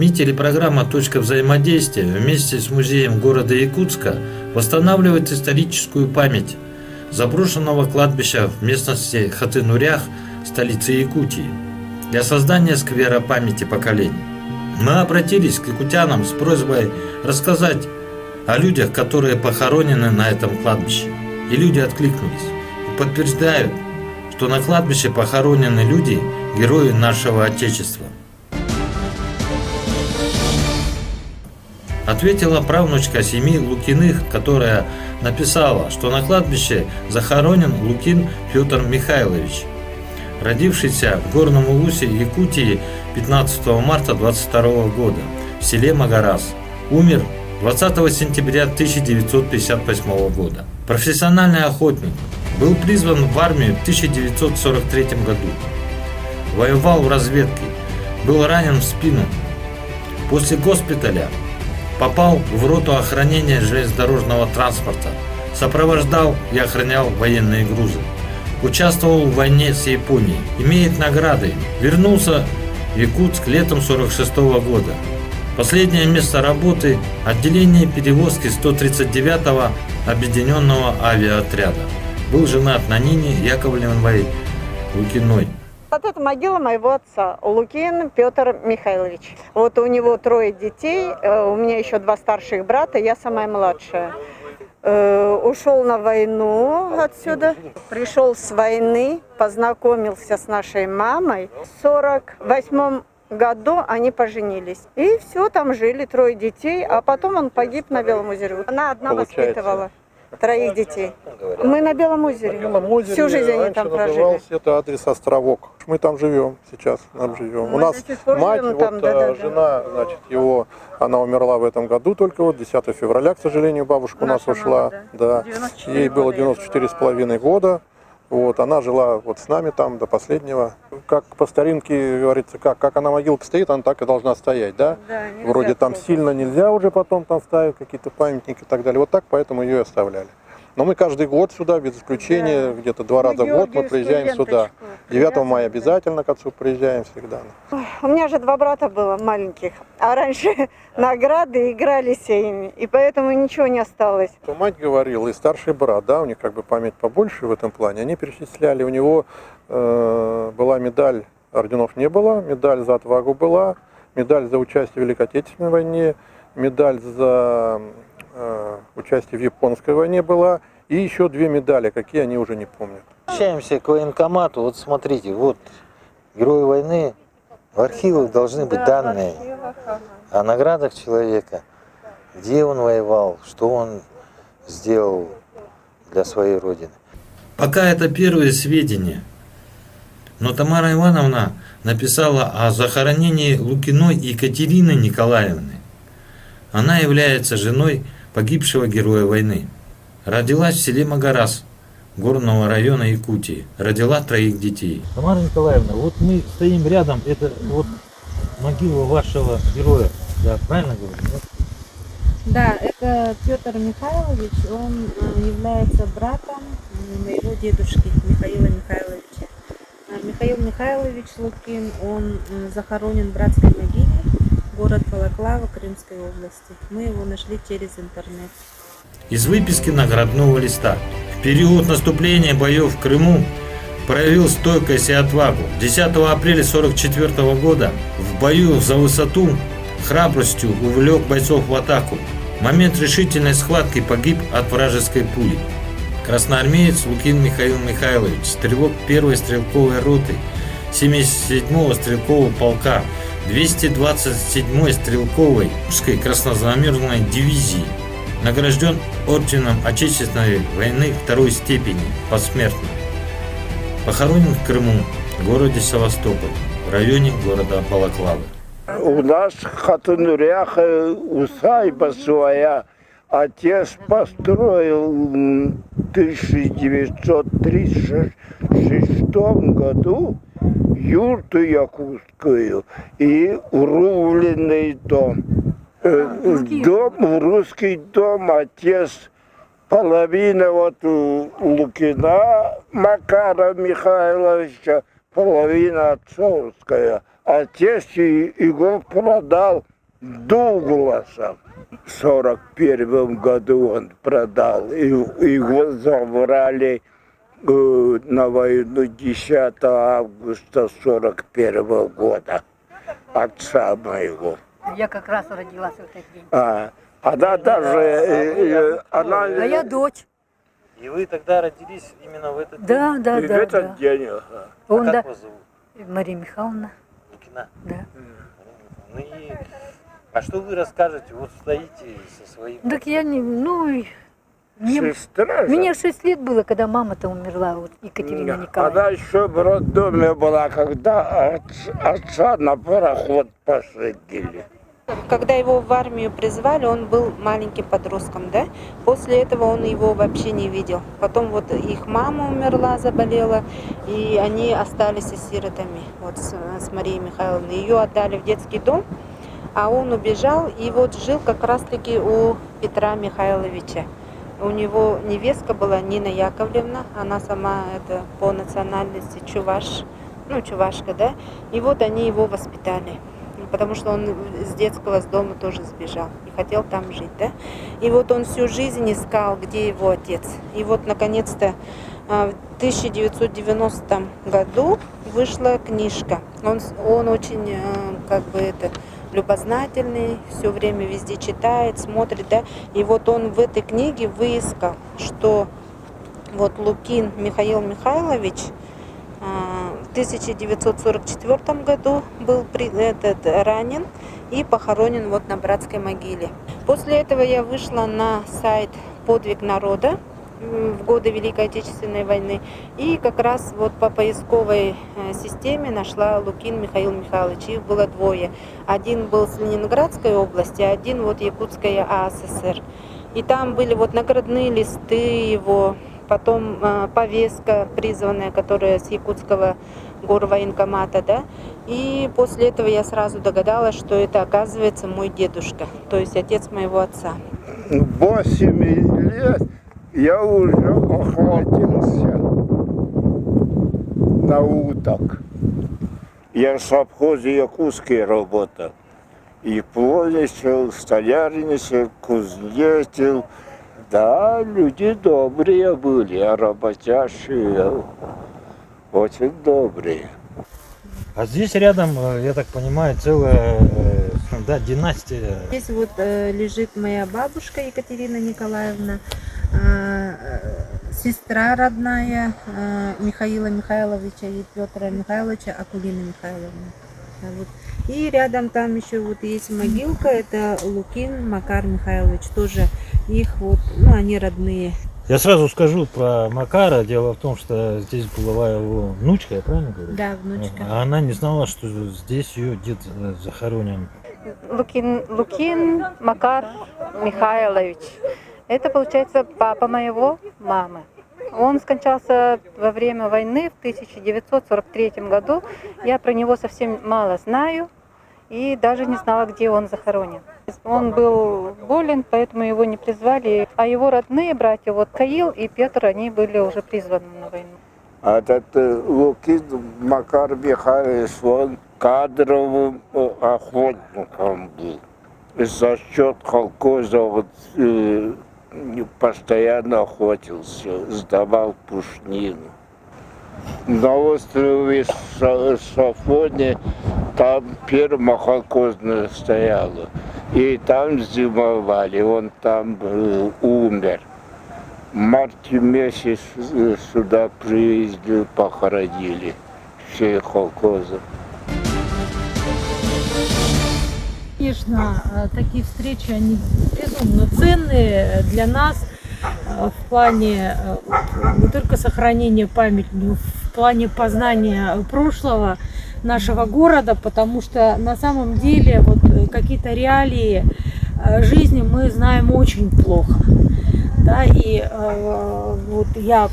СМИ телепрограмма «Точка взаимодействия» вместе с музеем города Якутска восстанавливает историческую память заброшенного кладбища в местности Хаты-Нурях, столицы Якутии, для создания сквера памяти поколений. Мы обратились к якутянам с просьбой рассказать о людях, которые похоронены на этом кладбище. И люди откликнулись и подтверждают, что на кладбище похоронены люди, герои нашего Отечества. Ответила правнучка семьи Лукиных, которая написала, что на кладбище захоронен Лукин Петр Михайлович, родившийся в Горном Улусе, Якутии 15 марта 22 года в селе Магарас. Умер 20 сентября 1958 года. Профессиональный охотник. Был призван в армию в 1943 году. Воевал в разведке. Был ранен в спину. После госпиталя попал в роту охранения железнодорожного транспорта. Сопровождал и охранял военные грузы. Участвовал в войне с Японией. Имеет награды. Вернулся в Якутск летом 1946 года. Последнее место работы – отделение перевозки 139-го объединенного авиаотряда. Был женат на Нине Яковлевной Лукиной. Вот это могила моего отца, Лукин Петр Михайлович. Вот у него 3 детей, у меня еще 2 старших брата, я самая младшая. Ушел на войну отсюда, пришел с войны, познакомился с нашей мамой. В 1948 году они поженились. И все, там жили 3 детей, а потом он погиб на Белом озере. Она одна воспитывала 3 детей. Мы на Белом озере. Всю жизнь они там прожили. Это адрес Островок. Мы там живем сейчас, там живем. У нас мать, жена, значит, его, она умерла в этом году только вот 10 февраля, к сожалению, бабушка у нас ушла. Да. Ей было 94,5 года. Вот, она жила вот с нами там до последнего. Как по старинке говорится, как она могилка стоит, она так и должна стоять, да? Вроде там сильно нельзя уже потом там ставить какие-то памятники и так далее. Вот так, поэтому ее и оставляли. Но мы каждый год сюда, без исключения, где-то 2 раза в год мы приезжаем сюда. 9 мая обязательно к отцу приезжаем всегда. У меня же 2 брата было маленьких, а раньше награды играли с ими, и поэтому ничего не осталось. Мать говорила, и старший брат, да, у них как бы память побольше в этом плане, они перечисляли, у него была медаль, орденов не было, медаль за отвагу была, медаль за участие в Великой Отечественной войне, медаль за участие в Японской войне была, и еще 2 медали, какие они уже не помнят. Возвращаемся к военкомату. Вот смотрите, вот герои войны, в архивах должны быть данные о наградах человека, где он воевал, что он сделал для своей родины. Пока это первые сведения, но Тамара Ивановна написала о захоронении Лукиной Екатерины Николаевны. Она является женой погибшего героя войны. Родилась в селе Магарас Горного района Якутии. Родила 3 детей. Тамара Николаевна, вот мы стоим рядом, это вот могила вашего героя, да, правильно говорю? Да, это Петр Михайлович, он является братом моего дедушки Михаила Михайловича. Михаил Михайлович Лукин, он захоронен в братской могиле, город Балаклава, Крымской области. Мы его нашли через интернет. Из выписки наградного листа. В период наступления боев в Крыму проявил стойкость и отвагу. 10 апреля 1944 года в бою за высоту храбростью увлек бойцов в атаку. В момент решительной схватки погиб от вражеской пули. Красноармеец Лукин Михаил Михайлович, стрелок 1-й стрелковой роты 77-го стрелкового полка 227-й стрелковой русской краснознаменной дивизии. Награжден орденом Отечественной войны 2-й степени посмертно. Похоронен в Крыму, в городе Севастополь, в районе города Балаклавы. У нас в Хаты-Нурях усадьба своя. Отец построил в 1936 году юрту якутскую и рубленый дом. Русский дом, отец, половина вот Лукина Макара Михайловича, половина отцовская. Отец его продал Дугласа. В 41 году он продал. Его забрали на войну 10 августа 41 года. Отца моего. Я как раз родилась в этот день. Она даже... она... А я дочь. И вы тогда родились именно в этот день? Да, да, И в да. этот день. Он, Как да. вас зовут? Мария Михайловна. Лукина? Да. Ну и... А что вы расскажете? Вот стоите со своим... Так я не... Ну, Сестра же. мне 6 лет было, когда мама-то умерла, вот, Екатерина Николаевна. Она еще в роддоме была, когда отца на пароход посадили. Когда его в армию призвали, он был маленьким подростком, да? После этого он его вообще не видел. Потом вот их мама умерла, заболела, и они остались сиротами, вот с Марией Михайловной. Ее отдали в детский дом, а он убежал и вот жил как раз-таки у Петра Михайловича. У него невестка была Нина Яковлевна, она сама это по национальности чувашка, да? И вот они его воспитали. Потому что он с детского дома тоже сбежал и хотел там жить, да. И вот он всю жизнь искал, где его отец. И вот, наконец-то, в 1990 году вышла книжка. Он очень, любознательный, все время везде читает, смотрит, да. И вот он в этой книге выискал, что вот Лукин Михаил Михайлович в 1944 году был ранен и похоронен вот на братской могиле. После этого я вышла на сайт «Подвиг народа» в годы Великой Отечественной войны и как раз вот по поисковой системе нашла Лукин Михаил Михайлович. Их было двое. Один был с Ленинградской области, а один вот Якутская АССР. И там были вот наградные листы его, потом повестка призванная, которая с якутского горвоенкомата, да. И после этого я сразу догадалась, что это, оказывается, мой дедушка, то есть отец моего отца. 8 лет я уже охватился на уток. Я в совхозе якутский работал. И плотничал, столярничал, кузнечил. Да, люди добрые были, а работящие очень добрые. А здесь рядом, я так понимаю, целая династия. Здесь вот лежит моя бабушка Екатерина Николаевна, сестра родная Михаила Михайловича и Петра Михайловича, Акулина Михайловна. Вот. И рядом там еще вот есть могилка, это Лукин Макар Михайлович, тоже их вот, они родные. Я сразу скажу про Макара. Дело в том, что здесь была его внучка, я правильно говорю? Да, внучка. А она не знала, что здесь ее дед захоронен. Лукин Макар Михайлович. Это, получается, папа моего мамы. Он скончался во время войны в 1943 году. Я про него совсем мало знаю и даже не знала, где он захоронен. Он был болен, поэтому его не призвали. А его родные братья, вот Каил и Петр, они были уже призваны на войну. А этот Лукин Макар Михайлович, он кадровым охотником был. За счет колхоза постоянно охотился, сдавал пушнину. На острове Сафоне там ферма колхозная стояла. И там зимовали, он там умер. В марте месяц сюда приезжали, похоронили все колхозы. Конечно, такие встречи, они безумно ценные для нас в плане не только сохранения памяти, но в плане познания прошлого нашего города, потому что на самом деле вот какие-то реалии жизни мы знаем очень плохо. Да, и вот я,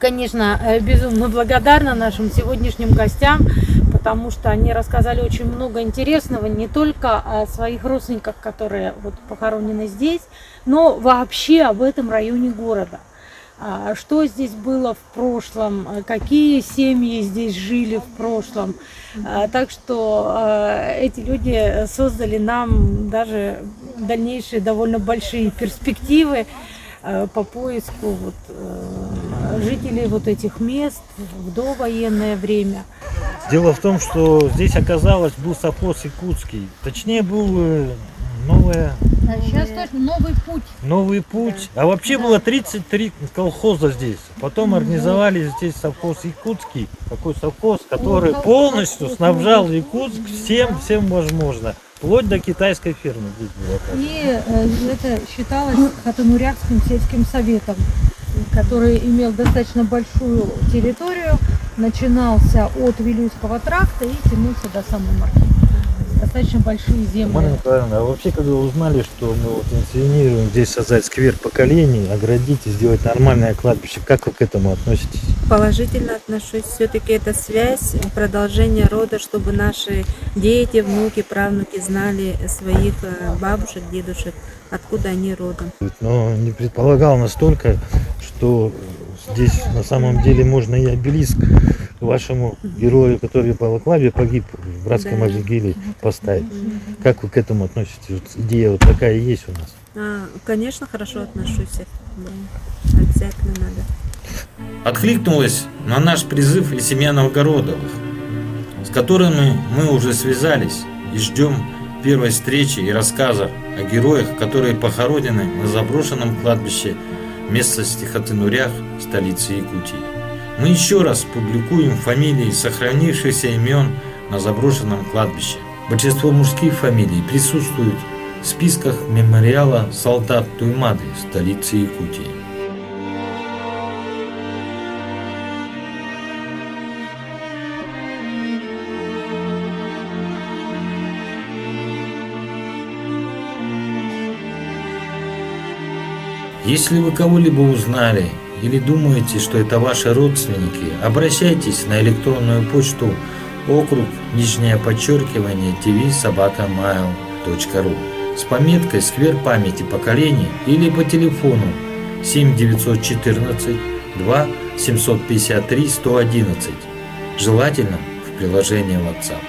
конечно, безумно благодарна нашим сегодняшним гостям, потому что они рассказали очень много интересного не только о своих родственниках, которые вот похоронены здесь, но вообще об этом районе города. что здесь было в прошлом, какие семьи здесь жили в прошлом. Так что эти люди создали нам даже дальнейшие довольно большие перспективы по поиску жителей этих мест в довоенное время. Дело в том, что здесь оказалось был совхоз якутский. Точнее был Сейчас точно новый путь. А вообще было 33 колхоза здесь. Потом организовали здесь совхоз якутский. Такой совхоз, который полностью снабжал Якутск всем возможно. Вплоть до китайской фермы здесь было. И это считалось Хатынурякским сельским советом, который имел достаточно большую территорию, начинался от Вилюйского тракта и тянулся до самой Марки. Достаточно большие земли. Марина Николаевна, а вообще, когда вы узнали, что мы инициируем здесь создать сквер поколений, оградить и сделать нормальное кладбище, как вы к этому относитесь? Положительно отношусь. Все-таки это связь, продолжение рода, чтобы наши дети, внуки, правнуки знали своих бабушек, дедушек, откуда они родом. Но не предполагал настолько, что здесь на самом деле можно и обелиск вашему герою, который в Балаклаве погиб в братской могиле, поставить. Как вы к этому относитесь? Идея такая есть у нас. Конечно, хорошо отношусь. Да. Обязательно надо. Откликнулась на наш призыв и семья Новгородовых, с которыми мы уже связались и ждем первой встречи и рассказов о героях, которые похоронены на заброшенном кладбище местности Хатынурях, столицы Якутии. Мы еще раз публикуем фамилии сохранившихся имен на заброшенном кладбище. Большинство мужских фамилий присутствуют в списках мемориала солдат Туймады, столицы Якутии. Если вы кого-либо узнали или думаете, что это ваши родственники, обращайтесь на электронную почту okruг_tv@mail.ru с пометкой «Сквер памяти поколений» или по телефону 7914 2 753 111, желательно в приложении WhatsApp.